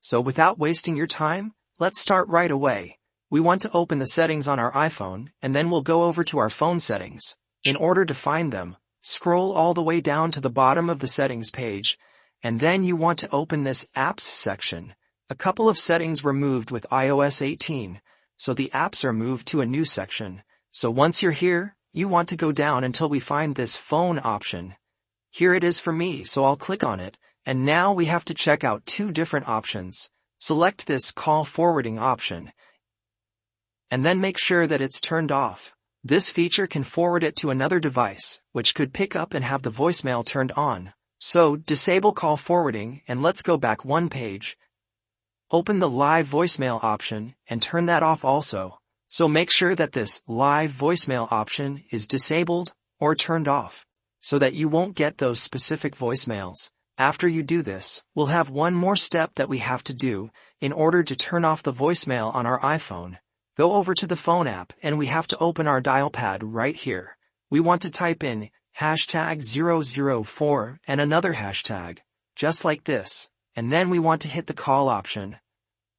So without wasting your time, let's start right away. We want to open the settings on our iPhone, and then we'll go over to our phone settings. In order to find them, scroll all the way down to the bottom of the settings page, and then you want to open this Apps section. A couple of settings were moved with iOS 18, so the apps are moved to a new section. So once you're here, you want to go down until we find this phone option. Here it is for me, so I'll click on it, and now we have to check out two different options. Select this call forwarding option, and then make sure that it's turned off. This feature can forward it to another device, which could pick up and have the voicemail turned on. So, disable call forwarding, and let's go back one page. Open the live voicemail option, and turn that off also. So make sure that this live voicemail option is disabled or turned off, so that you won't get those specific voicemails. After you do this, we'll have one more step that we have to do in order to turn off the voicemail on our iPhone. Go over to the phone app and we have to open our dial pad right here. We want to type in #004 and another hashtag, just like this, and then we want to hit the call option.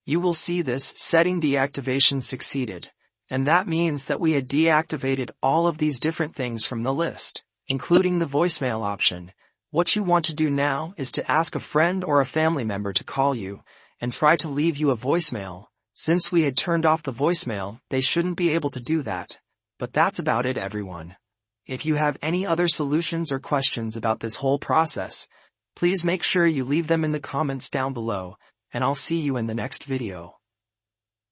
You will see this setting deactivation succeeded, and that means that we had deactivated all of these different things from the list, including the voicemail option. What you want to do now is to ask a friend or a family member to call you and try to leave you a voicemail. Since we had turned off the voicemail, they shouldn't be able to do that. But that's about it, everyone. If you have any other solutions or questions about this whole process, please make sure you leave them in the comments down below, and I'll see you in the next video.